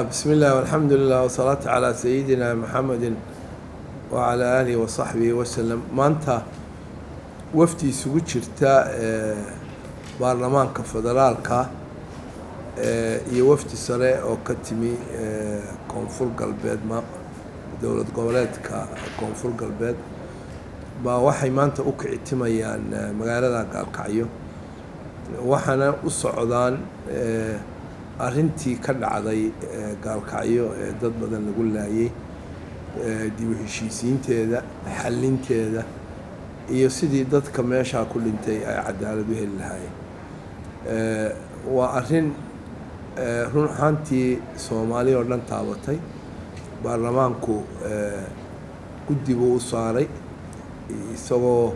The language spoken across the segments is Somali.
بسم الله والحمد لله والصلاة على سيدنا محمد وعلى آله وصحبه وسلم. maanta wafdi isugu jirta baarlamaanka federaalka iyo wafdi sare oo ka timi koonfur galbeed dowlad goboleedka koonfur galbeed baa waxay maanta u kicitimayaan magaalada Gaalkacyo waxaana u socdaan arrintii ka dhacday Gaalkacyo ee dad badan lagu laayay dib u heshiisiinteeda xalinteeda iyo sidii dadka meesha ku dhintay ay cadaalad u heli lahaayeen waa arrin run ahaantii Soomaaliya oo dhan taabatay baarlamaanku guddigu u saaray isagoo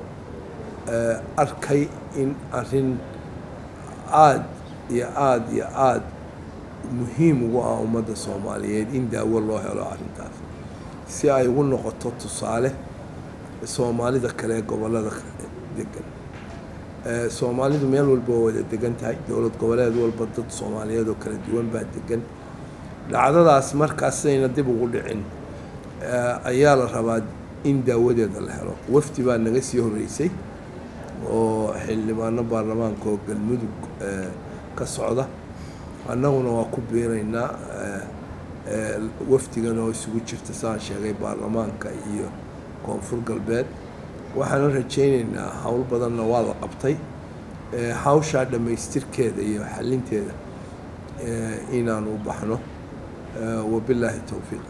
arkay in arrin aad iyo aad muhiim ugu ah ummadda Soomaaliyeed in daawo loo helo arrintaas si ay ugu noqoto tusaale Soomaalida kale gobolada degan Soomaalidu meel walba wada degan tahay dowlad goboleed walba dad Soomaaliyeed oo kala duwan baa degan dhacdadaas markaasayna dib ugu dhicin ayaa la rabaa in daawadeeda la helo wafdi baa naga sii horeysay oo xildhibaano baarlamaanka oo galmudug ka socda annaguna waa ku biiraynaa wafdigan oo isugu jirta saan sheegay baarlamaanka iyo koonfur galbeed waxaan rajaynaynaa hawl badanna waa la qabtay hawsha dhamaystirkeeda iyo xalinteeda inaan u baxno wabillahi tawfiiq.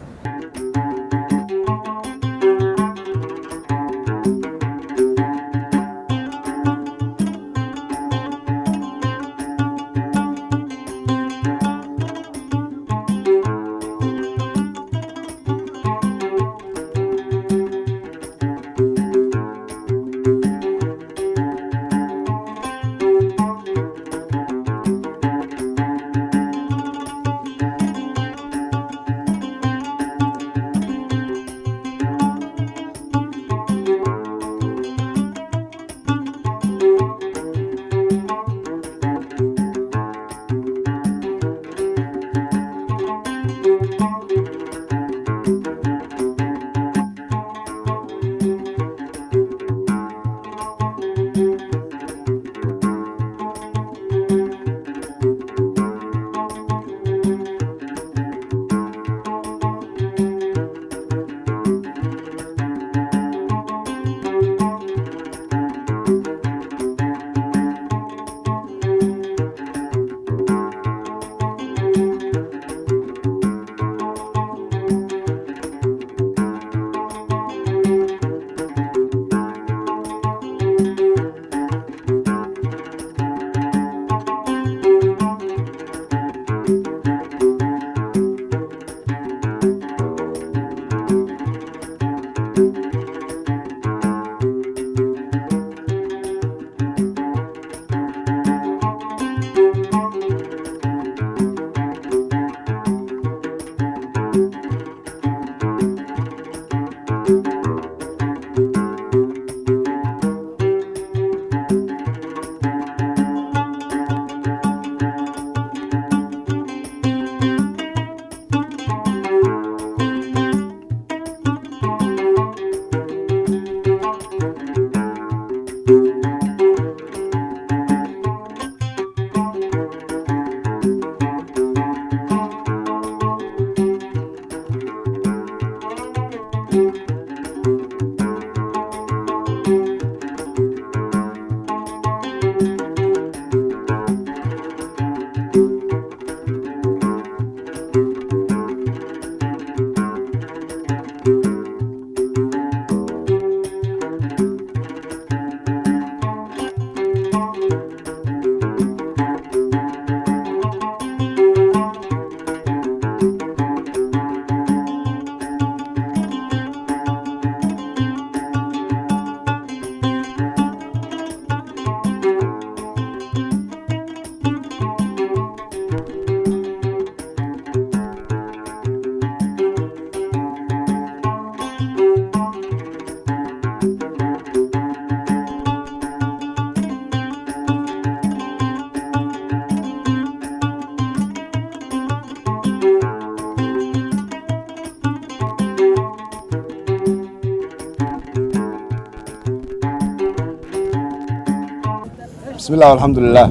بسم الله والحمد لله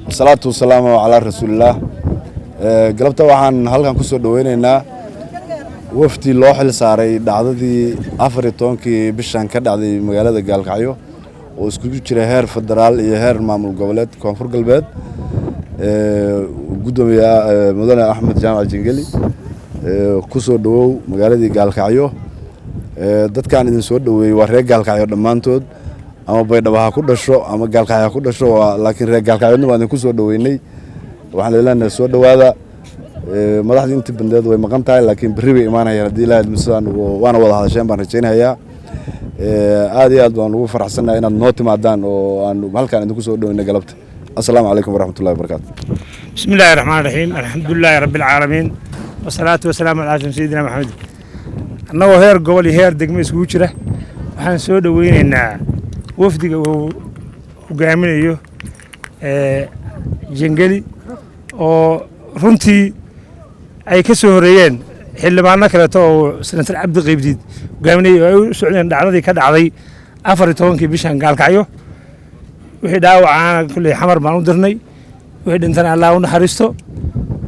والصلاة والسلام على رسول الله قلبته waxaan halkan ku soo dhaweynaynaa wafdi loo xil saaray dhacdadii 14 bishan ka dhacday magaalada Gaalkacyo oo isku jira heer federaal iyo heer maamul goboleed koonfur galbeed gudoomiyaha mudane Axmed Jaamac Jingeli ku soo dhawow magaalada Gaalkacyo dadkan idin soo dhaweeyay waa reer Gaalkacyo dhamaantood ama baydhabo ha ku dhasho ama Gaalkacyo ku dhasho laakiin reer Gaalkacyo waan ku soo dhaweynay waxaan leenahay soo dhawaada madaxdii inta bandeed way maqan tahay laakiin berri bay imaanayaan hadii ilaahay misaan waana wada hadasheen baan rajaynayaa aad iyo aad baan ugu faraxsanahay inaad noo timaadaan oo aan halkaan idinku soo dhaweynay galabta assalaamu calaykum waraxmatullaahi wabarakaatu bismillaahi raxmaani raxiim alxamdulilaahi rabbil caalamiin wasalaatu wasalaamu calaa sayyidina maxamed annagoo heer gobol iyo heer degmo isugu jira waxaan soo dhaweynaynaa wafdiga uu hogaaminayo Jingeli oo runtii ay ka soo horeeyeen xildhibaano kale oo senator Cabdi Qaybdiid hogaaminayay oo ay u socdeen dhacdadii ka dhacday 14 bishan Gaalkacyo wixii dhaawacana kulli xamar baan u dirnay wixii dhintana Allah u naxariisto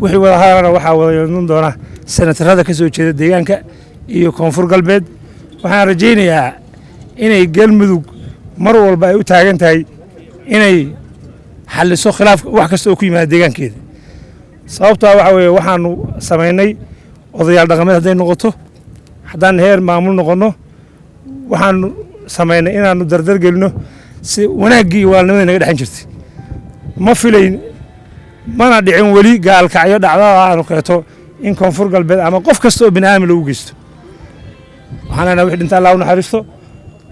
wixii wada hadalna waxa wada yeelan doona senatarada ka soo jeeda deegaanka iyo koonfur galbeed waxaan rajaynayaa inay galmudug mar walba ay u taagan tahay inay xalliso khilaaf wax kasta oo ku yimaada deegaankeeda sababtoo waxa weeye waxaanu sameynay odayaal dhaqameed haday noqoto haddaan heer maamul noqono waxaanu sameynay inaanu dardar gelino si wanaagii waalnimada naga dhaxan jirtay ma filayn mana dhicin weli Gaalkacyo dhacdada aanu kaleeto in koonfur galbeed ama qof kasta oo bini'aadam lagu geysto waxaana wixii dhinta Allah u naxariisto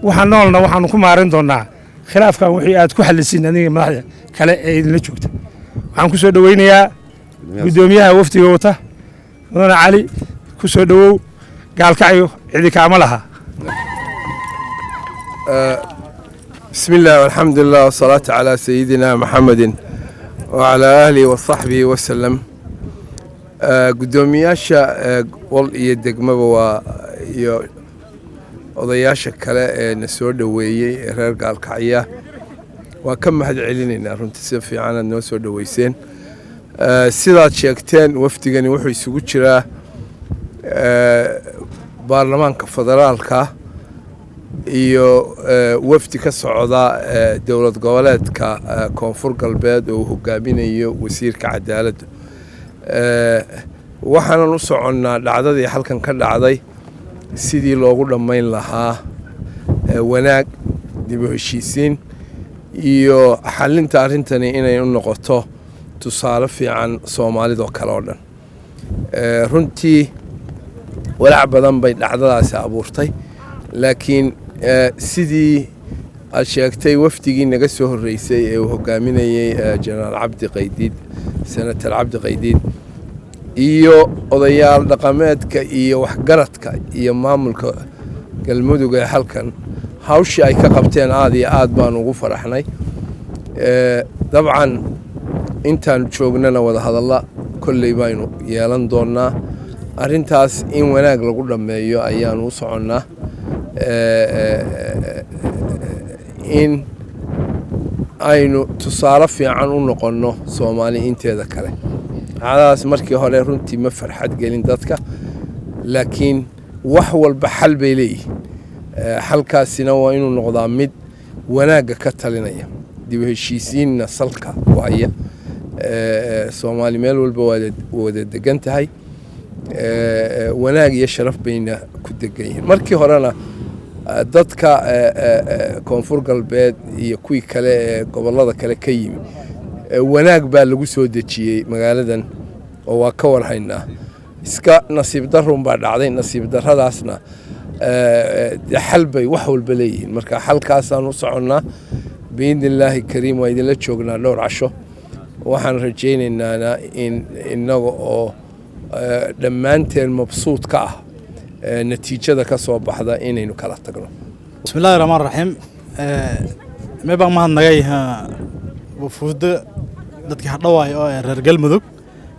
waxaan noolna waxaanu ku maarin doonaa khilaafkan wixii aad ku xallisin aniga madaxda kale ee idinla joogta waxaan ku soo dhaweynayaa gudoomiyaha wafdiga wata mudane Cali ku soo dhawow Gaalkacyo cidi kaama laha bismillaah walxamdulillaah wasalaatu calaa sayidina maxamedin وعلى آله وصحبه وسلم gudoomiyaasha wal iyo degmaba iyo odayaasha kale ee na soo dhaweeyay reer Gaalkacyo waa ka mahad celinaynaa runtii si fiican aad noo soo dhaweyseen sidaad sheegteen wafdigani wuxuu isugu jiraa baarlamaanka federaalka iyo wafdi ka socda dawlad goboleedka koonfur galbeed oo hogaaminayo wasiirka cadaaladda waxaan u soconnaa dhacdadii halkan ka dhacday sidii loogu dhammayn lahaa wanaag dib u heshiisiin iyo xallinta arrintani inay u noqoto tusaale fiican Soomaalida kale oo dhan runtii walaac badan bay dhacdadaasi abuurtay laakiin sidii aad sheegtay wafdigii naga soo horeysay ee uu hogaaminayay Generaal Cabdi Qaybdiid senator Cabdi Qaybdiid iyo odayaal dhaqameedka iyo waxgaradka iyo maamulka galmudug ee halkan hawshii ay ka qabteen aad iyo aad baan ugu faraxnay dabcan intaan joognana wada hadalla kolley baynu yeelan doonaa arrintaas in wanaag lagu dhameeyo ayaan u soconnaa in aynu tusaale fiican u noqonno Soomaali inteeda kale cadaas markii hore runtii ma farxad gelin dadka laakiin wax walba xal bay leeyihiin xalkaasina waa inuu noqdaa mid wanaaga ka talinaya dib u heshiisiinna salka waaya Soomaali meel walba wada degan tahay wanaag iyo sharaf bayna ku degan yihiin markii horena dadka koonfur galbeed iyo kuwii kale ee gobolada kale ka yimi wanaag baa lagu soo dejiyay magaaladan oo waa ka warhaynaa iska nasiib darro baa dhacday nasiib darradaasna xal bay wax walba leeyihiin marka xalkaasaan u soconnaa biidnillaahi kariim waa idinla joognaa dhowr casho waxaan rajaynaynaa in innaga oo dhammaanteen mabsuud ka ah natiijada ka soo baxda inaynu kala tagno bismillaahi raxmaani raxiim meebaan mahadnagay wufuudda dadkii hadhawaay oo reer galmudug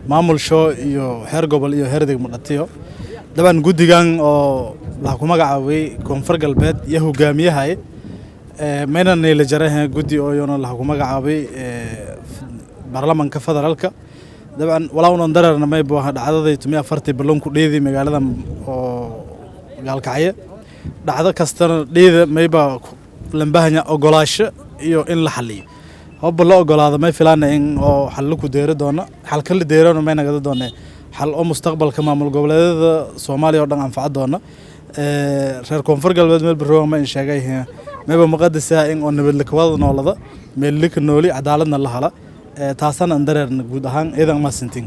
maamulsho iyo heer gobol iyo heer degmo dhatiyo dabaan guddigan oo la ku magacaabay koonfur galbeed iyo hogaamiyaha mayna neela jaraha guddi oo yoona la xukumo magacaabay baarlamaanka federaalka dabcan walawna dararna may buu dhacdaday 140 balloon ku dheeday magaalada oo gaalkacyo dhacdo kastana dheeda may baa lambahanya ogolaasho iyo in la xaliyo hobba la ogolaado may filaana in oo xal ku deero doona xal kale deerano may naga doona xal oo mustaqbalka maamul goboleedyada Soomaaliya oo dhan anfac doona reer koonfur galbeed meel barrow ma in sheegay mayba muqadas ah in oo nabad la wada noolada meel la nooli cadaaladna la hala taasana andareerna guud ahaan iidan ma sintin